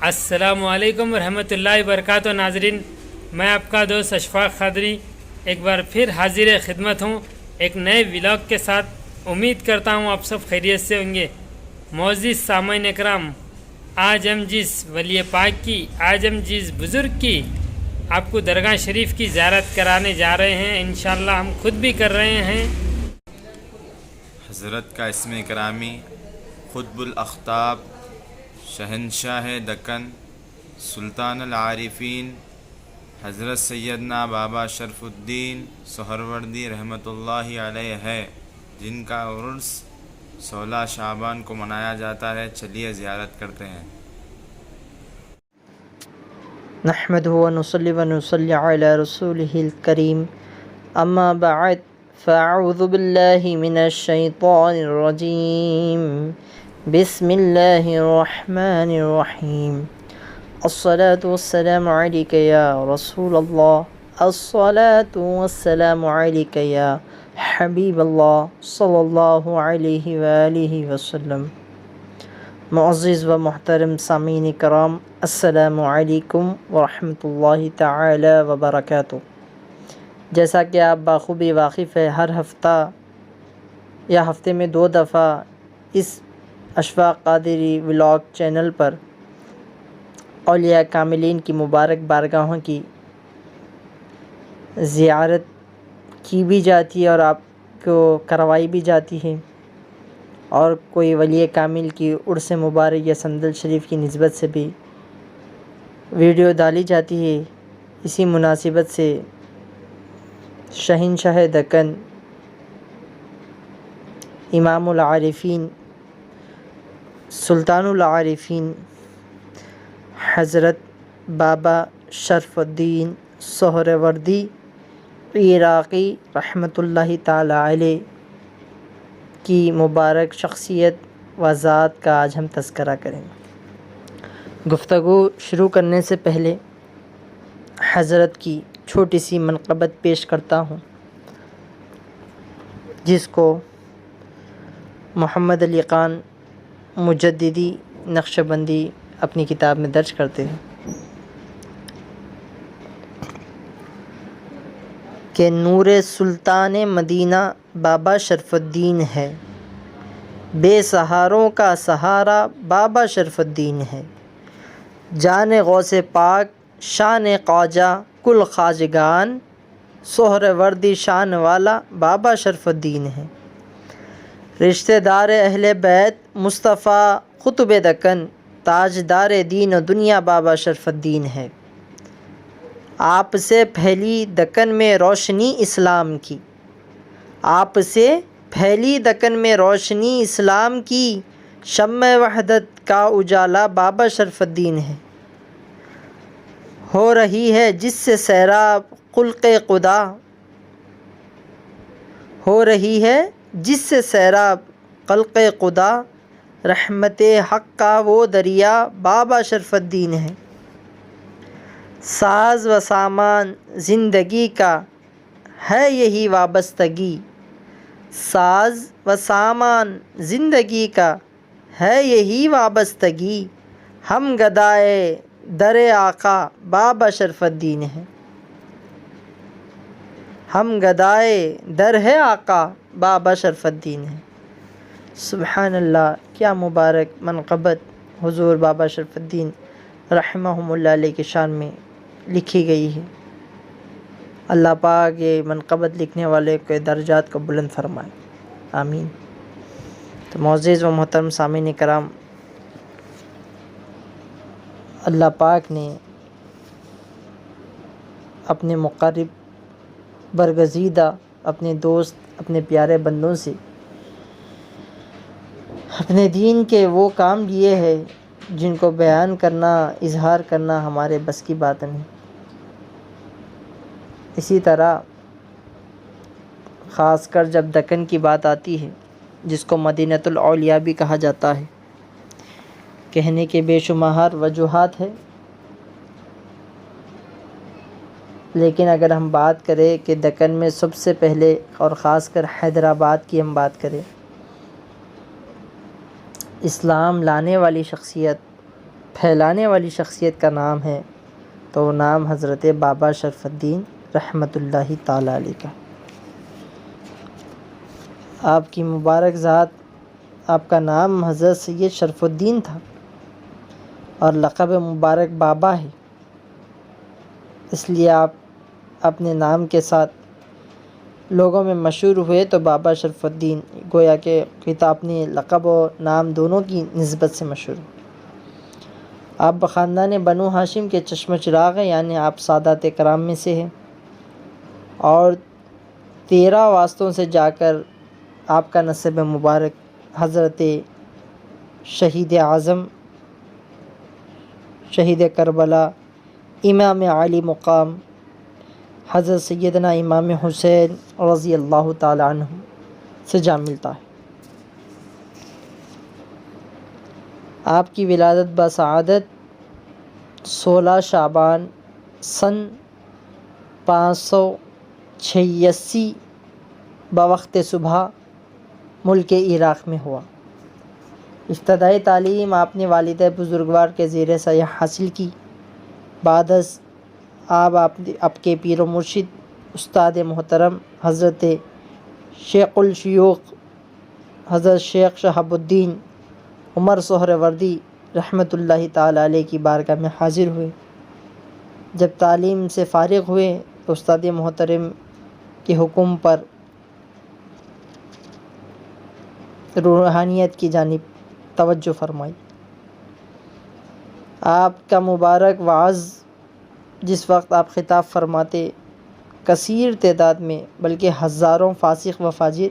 السلام علیکم ورحمۃ اللہ وبرکاتہ۔ ناظرین، میں آپ کا دوست اشفاق قادری ایک بار پھر حاضر خدمت ہوں ایک نئے ولاگ کے ساتھ۔ امید کرتا ہوں آپ سب خیریت سے ہوں گے۔ معزز سامعین اکرام، آج ہم جس ولی پاک کی، آج ہم جس بزرگ کی آپ کو درگاہ شریف کی زیارت کرانے جا رہے ہیں، انشاءاللہ ہم خود بھی کر رہے ہیں۔ حضرت کا اسم کرامی قطب الاقطاب، شہنشاہ دکن، سلطان العارفین، حضرت سیدنا بابا شرف الدین سہروردی رحمۃ اللہ علیہ ہے، جن کا عرس 16 شعبان کو منایا جاتا ہے۔ چلیے زیارت کرتے ہیں۔ نحمدہ ونصلی ونصلی علی رسولہ الکریم، اما بعد فاعوذ باللہ من الشیطان الرجیم، بسم اللہ الرحمن الرحیم۔ الصلاة والسلام علیک یا رسول اللہ، الصلاة والسلام علیک یا حبیب اللہ صلی اللہ علیہ وآلہ وسلم۔ معزز و محترم سامعین کرام، السلام علیکم ورحمۃ اللہ تعالی وبرکاتہ۔ جیسا کہ آپ بخوبی واقف ہے، ہر ہفتہ یا ہفتے میں 2 دفعہ اس اشفاق قادری ولاگ چینل پر اولیاء کاملین کی مبارک بارگاہوں کی زیارت کی بھی جاتی ہے اور آپ کو کروائی بھی جاتی ہے، اور کوئی ولی کامل کی عرس مبارک یا سندل شریف کی نسبت سے بھی ویڈیو ڈالی جاتی ہے۔ اسی مناسبت سے شہنشاہ دکن، امام العارفین، سلطان العارفین، حضرت بابا شرف الدین سہروردی عراقی رحمۃ اللہ تعالی علیہ کی مبارک شخصیت و ذات کا آج ہم تذکرہ کریں گے۔ گفتگو شروع کرنے سے پہلے حضرت کی چھوٹی سی منقبت پیش کرتا ہوں، جس کو محمد علی خان مجددی نقشبندی اپنی کتاب میں درج کرتے ہیں کہ نور سلطان مدینہ بابا شرف الدین ہے، بے سہاروں کا سہارا بابا شرف الدین ہے، جان غوث پاک شان خواجہ کل خواجگان، سہروردی شان والا بابا شرف الدین ہے، رشتہ دار اہل بیت مصطفیٰ قطب دکن، تاجدار دین و دنیا بابا شرف الدین ہے۔ آپ سے پھیلی دکن میں روشنی اسلام کی، آپ سے پھیلی دکن میں روشنی اسلام کی، شمع وحدت کا اجالا بابا شرف الدین ہے۔ ہو رہی ہے جس سے سیراب خلق خدا، ہو رہی ہے جس سے سیراب خلق خدا، رحمت حق کا وہ دریا بابا شرف الدین ہے۔ ساز و سامان زندگی کا ہے یہی وابستگی، ساز و سامان زندگی کا ہے یہی وابستگی، ہم گدائے در آقا بابا شرف الدین ہے، ہم گدائے در ہے آقا بابا شرف الدین ہے۔ سبحان اللہ، کیا مبارک منقبت حضور بابا شرف الدین رحمہم اللہ علیہ کی شان میں لکھی گئی ہے۔ اللہ پاک یہ منقبت لکھنے والے کے درجات کو بلند فرمائے، آمین۔ تو معزز و محترم سامعین کرام، اللہ پاک نے اپنے مقرب برگزیدہ اپنے دوست اپنے پیارے بندوں سے اپنے دین کے وہ کام لیے ہیں جن کو بیان کرنا، اظہار کرنا ہمارے بس کی بات نہیں۔ اسی طرح خاص کر جب دکن کی بات آتی ہے، جس کو مدینۃ الاولیاء بھی کہا جاتا ہے، کہنے کے بے شمار وجوہات ہیں، لیکن اگر ہم بات کریں کہ دکن میں سب سے پہلے اور خاص کر حیدرآباد کی ہم بات کریں، اسلام لانے والی شخصیت پھیلانے والی شخصیت کا نام ہے تو وہ نام حضرت بابا شرف الدین رحمۃ اللہ تعالیٰ علیہ کا۔ آپ کی مبارک ذات، آپ کا نام حضرت سید شرف الدین تھا اور لقب مبارک بابا ہے، اس لیے آپ اپنے نام کے ساتھ لوگوں میں مشہور ہوئے تو بابا شرف الدین، گویا کہ خطاب اپنے لقب و نام دونوں کی نسبت سے مشہور ہوئے۔ آپ بخاندان بنو ہاشم کے چشم چراغ ہیں، یعنی آپ سادات کرام میں سے ہیں، اور 13 واسطوں سے جا کر آپ کا نسب مبارک حضرت شہید اعظم، شہید کربلا، امام عالی مقام حضرت سیدنا امام حسین رضی اللہ تعالی عنہ سے جا ملتا ہے۔ آپ کی ولادت بسعادت 16 شعبان سن 586 بوقت صبح ملک عراق میں ہوا۔ ابتدائی تعلیم آپ نے والد بزرگوار کے زیر سایہ حاصل کی۔ بعد از آپ کے پیر و مرشد استاد محترم حضرت شیخ الشیوخ حضرت شیخ شہاب الدین عمر سہروردی رحمۃ اللہ تعالی علیہ کی بارگاہ میں حاضر ہوئے۔ جب تعلیم سے فارغ ہوئے تو استاد محترم کے حکم پر روحانیت کی جانب توجہ فرمائی۔ آپ کا مبارک وعظ جس وقت آپ خطاب فرماتے، کثیر تعداد میں بلکہ ہزاروں فاسق و فاجر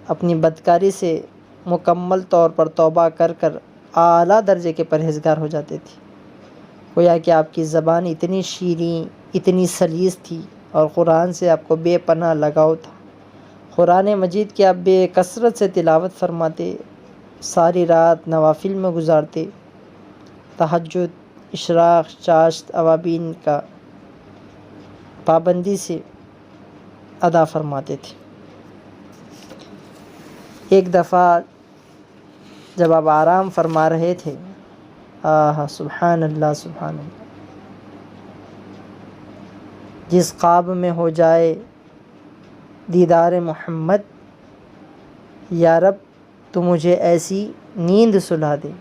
اپنی بدکاری سے مکمل طور پر توبہ کر کر اعلیٰ درجے کے پرہیزگار ہو جاتے تھے۔ گویا کہ آپ کی زبان اتنی شیریں، اتنی سلیس تھی اور قرآن سے آپ کو بے پناہ لگاؤ تھا۔ قرآن مجید کی آپ بے کثرت سے تلاوت فرماتے، ساری رات نوافل میں گزارتے، تہجد، اشراق، چاشت، اوابین کا پابندی سے ادا فرماتے تھے۔ ایک دفعہ جب آپ آرام فرما رہے تھے، سبحان اللہ سبحان اللہ، جس خواب میں ہو جائے دیدار محمد، یا رب تو مجھے ایسی نیند سلا دے۔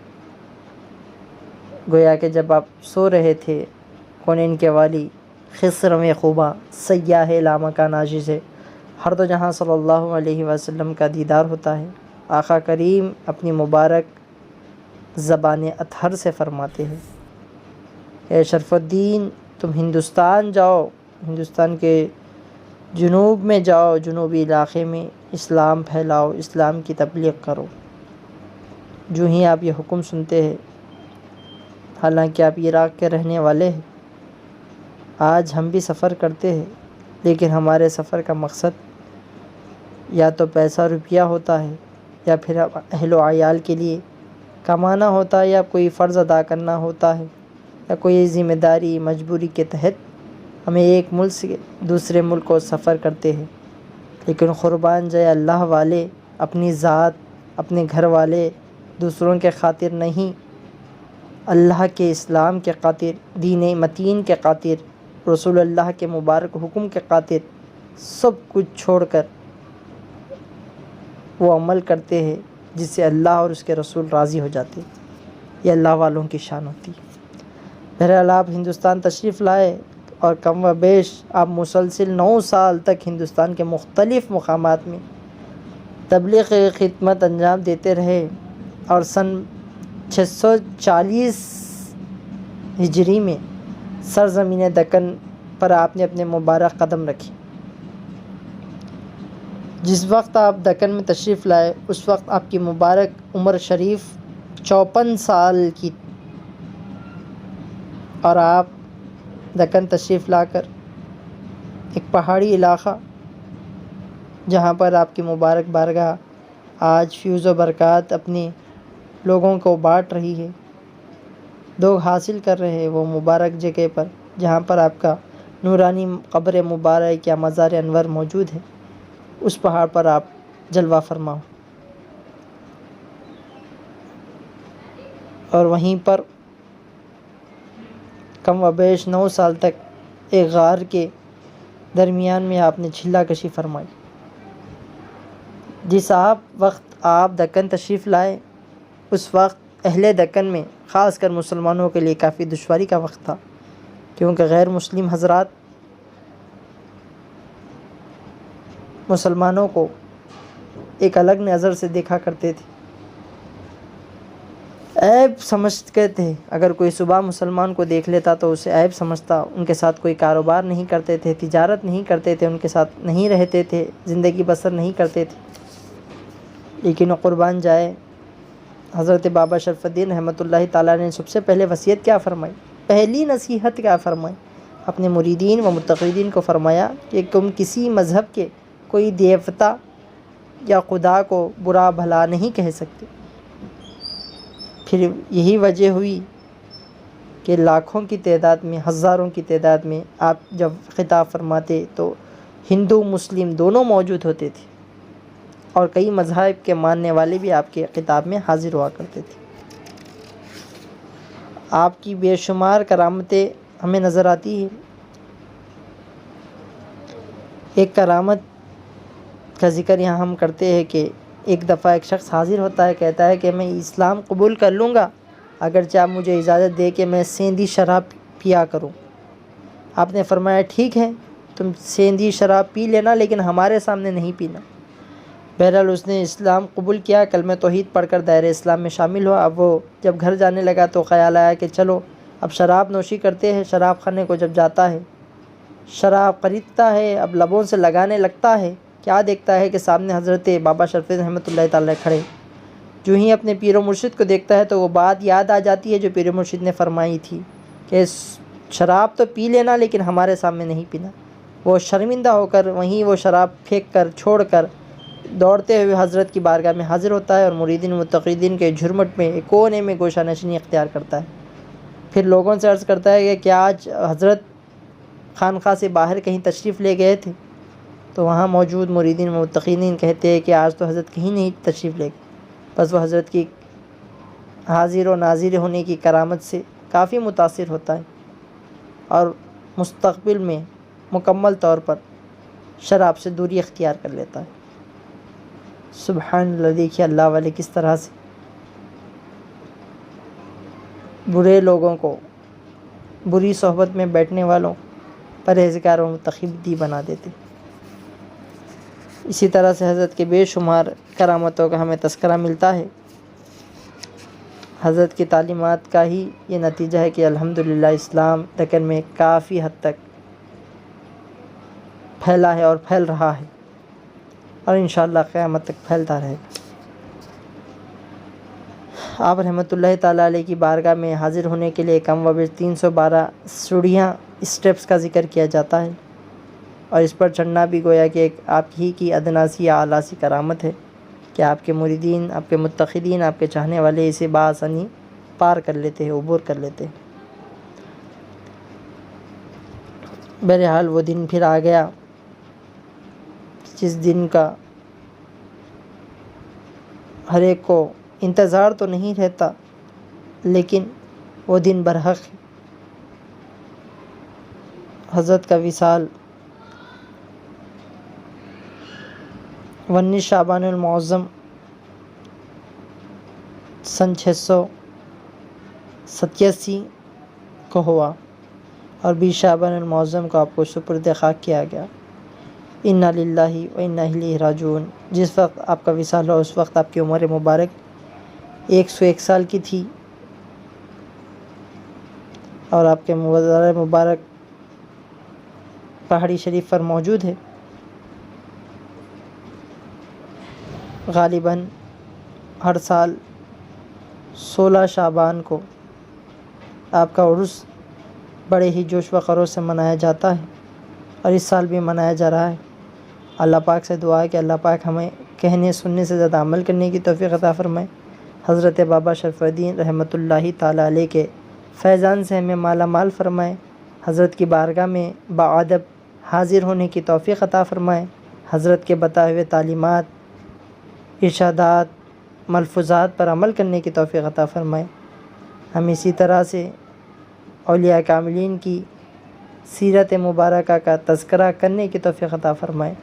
گویا کہ جب آپ سو رہے تھے، کونین کے والی، خسرو خوباں، سیاح لامکان عاجز ہے، ہر دو جہاں صلی اللہ علیہ وسلم کا دیدار ہوتا ہے۔ آقا کریم اپنی مبارک زبان اطہر سے فرماتے ہیں، اے شرف الدین تم ہندوستان جاؤ، ہندوستان کے جنوب میں جاؤ، جنوبی علاقے میں اسلام پھیلاؤ، اسلام کی تبلیغ کرو۔ جو ہی آپ یہ حکم سنتے ہیں، حالانکہ آپ عراق کے رہنے والے ہیں، آج ہم بھی سفر کرتے ہیں، لیکن ہمارے سفر کا مقصد یا تو پیسہ روپیہ ہوتا ہے، یا پھر اہل و عیال کے لیے کمانا ہوتا ہے، یا کوئی فرض ادا کرنا ہوتا ہے، یا کوئی ذمہ داری مجبوری کے تحت ہمیں ایک ملک سے دوسرے ملک کو سفر کرتے ہیں۔ لیکن قربان جائے اللہ والے اپنی ذات، اپنے گھر والے، دوسروں کے خاطر نہیں، اللہ کے اسلام کے خاطر، دین متین کے خاطر، رسول اللہ کے مبارک حکم کے خاطر سب کچھ چھوڑ کر وہ عمل کرتے ہیں جس سے اللہ اور اس کے رسول راضی ہو جاتے۔ یہ اللہ والوں کی شان ہوتی ہے۔ بہرحال آپ ہندوستان تشریف لائے اور کم و بیش آپ مسلسل 9 سال تک ہندوستان کے مختلف مقامات میں تبلیغ خدمت انجام دیتے رہے، اور سن 640 ہجری میں سرزمین دکن پر آپ نے اپنے مبارک قدم رکھے۔ جس وقت آپ دکن میں تشریف لائے اس وقت آپ کی مبارک عمر شریف 54 سال کی، اور آپ دکن تشریف لا کر ایک پہاڑی علاقہ جہاں پر آپ کی مبارک بارگاہ آج فیوز و برکات اپنے لوگوں کو بانٹ رہی ہے، لوگ حاصل کر رہے ہیں، وہ مبارک جگہ پر جہاں پر آپ کا نورانی قبر مبارک یا مزار انور موجود ہے، اس پہاڑ پر آپ جلوہ فرما ہو، اور وہیں پر کم و بیش 9 سال تک ایک غار کے درمیان میں آپ نے چلہ کشی فرمائی۔ جس وقت آپ دکن تشریف لائے اس وقت اہل دکن میں خاص کر مسلمانوں کے لیے کافی دشواری کا وقت تھا، کیونکہ غیر مسلم حضرات مسلمانوں کو ایک الگ نظر سے دیکھا کرتے تھے، عیب سمجھتے تھے۔ اگر کوئی صبح مسلمان کو دیکھ لیتا تو اسے عیب سمجھتا، ان کے ساتھ کوئی کاروبار نہیں کرتے تھے، تجارت نہیں کرتے تھے، ان کے ساتھ نہیں رہتے تھے، زندگی بسر نہیں کرتے تھے۔ لیکن قربان جائے حضرت بابا شرف الدین رحمۃ اللہ تعالیٰ نے سب سے پہلے وصیت کیا فرمائی، پہلی نصیحت کیا فرمائی؟ اپنے مریدین و متقیدین کو فرمایا کہ تم کسی مذہب کے کوئی دیوتا یا خدا کو برا بھلا نہیں کہہ سکتے۔ پھر یہی وجہ ہوئی کہ لاکھوں کی تعداد میں، ہزاروں کی تعداد میں آپ جب خطاب فرماتے تو ہندو مسلم دونوں موجود ہوتے تھے، اور کئی مذاہب کے ماننے والے بھی آپ کے خطاب میں حاضر ہوا کرتے تھے۔ آپ کی بے شمار کرامتیں ہمیں نظر آتی ہیں۔ ایک کرامت کا ذکر یہاں ہم کرتے ہیں کہ ایک دفعہ ایک شخص حاضر ہوتا ہے، کہتا ہے کہ میں اسلام قبول کر لوں گا اگرچہ آپ مجھے اجازت دے کہ میں سیندی شراب پیا کروں۔ آپ نے فرمایا ٹھیک ہے، تم سیندی شراب پی لینا لیکن ہمارے سامنے نہیں پینا۔ بہرحال اس نے اسلام قبول کیا، کلمہ توحید پڑھ کر دائرہ اسلام میں شامل ہوا۔ اب وہ جب گھر جانے لگا تو خیال آیا کہ چلو اب شراب نوشی کرتے ہیں۔ شراب خانے کو جب جاتا ہے، شراب خریدتا ہے، اب لبوں سے لگانے لگتا ہے، کیا دیکھتا ہے کہ سامنے حضرت بابا شرف رحمۃ اللہ تعالیٰ کھڑے۔ جو ہی اپنے پیر و مرشد کو دیکھتا ہے تو وہ بات یاد آ جاتی ہے جو پیر و مرشد نے فرمائی تھی کہ شراب تو پی لینا لیکن ہمارے سامنے نہیں پینا۔ وہ شرمندہ ہو کر وہیں وہ شراب پھینک کر چھوڑ کر دوڑتے ہوئے حضرت کی بارگاہ میں حاضر ہوتا ہے اور مریدین متقیدین کے جھرمٹ میں ایک کونے میں گوشہ نشینی اختیار کرتا ہے۔ پھر لوگوں سے عرض کرتا ہے کہ کیا آج حضرت خانقاہ سے باہر کہیں تشریف لے گئے تھے؟ تو وہاں موجود مریدین متقیدین کہتے ہیں کہ آج تو حضرت کہیں نہیں تشریف لے گئے۔ بس وہ حضرت کی حاضر و ناظر ہونے کی کرامت سے کافی متاثر ہوتا ہے اور مستقبل میں مکمل طور پر شراب سے دوری اختیار کر لیتا ہے۔ سبحان اللہ، دیکھیے اللہ والے کس طرح سے برے لوگوں کو، بری صحبت میں بیٹھنے والوں پرہیزگار و متقی بنا دیتے۔ اسی طرح سے حضرت کے بے شمار کرامتوں کا ہمیں تذکرہ ملتا ہے۔ حضرت کی تعلیمات کا ہی یہ نتیجہ ہے کہ الحمدللہ اسلام دکن میں کافی حد تک پھیلا ہے اور پھیل رہا ہے، اور انشاءاللہ قیامت تک پھیلتا رہے گا۔ آپ رحمۃ اللہ تعالیٰ علیہ کی بارگاہ میں حاضر ہونے کے لیے کم و بیش 312 سیڑھیاں، اسٹیپس کا ذکر کیا جاتا ہے، اور اس پر چڑھنا بھی گویا کہ ایک آپ ہی کی ادنا سی یا اعلیٰ سی کرامت ہے کہ آپ کے مریدین، آپ کے متقیدین، آپ کے چاہنے والے اسے بآسانی پار کر لیتے ہیں، عبور کر لیتے ہیں۔ بہرحال وہ دن پھر آ گیا جس دن کا ہر ایک کو انتظار تو نہیں رہتا، لیکن وہ دن برحق ہے۔ حضرت کا وصال 19 شعبان المعظم سن 687 کو ہوا، اور 20 شعبان المعظم کو آپ کو سپرد خاک کیا گیا۔ انا للہ و انا الیہ راجعون۔ جس وقت آپ کا وصال ہوا اس وقت آپ کی عمر مبارک 101 سال کی تھی، اور آپ کے مزار مبارک پہاڑی شریف پر موجود ہے۔ غالباً ہر سال 16 شعبان کو آپ کا عرس بڑے ہی جوش و خروش سے منایا جاتا ہے، اور اس سال بھی منایا جا رہا ہے۔ اللہ پاک سے دعا ہے کہ اللہ پاک ہمیں کہنے سننے سے زیادہ عمل کرنے کی توفیق عطا فرمائے۔ حضرت بابا شرف الدین رحمۃ اللہ تعالیٰ علیہ کے فیضان سے ہمیں مالا مال فرمائے۔ حضرت کی بارگاہ میں باادب حاضر ہونے کی توفیق عطا فرمائے۔ حضرت کے بتائے ہوئے تعلیمات، ارشادات، ملفوظات پر عمل کرنے کی توفیق عطا فرمائے۔ ہم اسی طرح سے اولیاء کاملین کی سیرت مبارکہ کا تذکرہ کرنے کی توفیق عطا فرمائے۔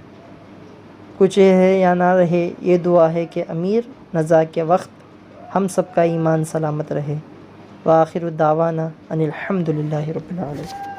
کچھ ہے یا نہ رہے، یہ دعا ہے کہ امیر نزا کے وقت ہم سب کا ایمان سلامت رہے۔ وآخر دعوانا ان الحمد للہ رب العالمین۔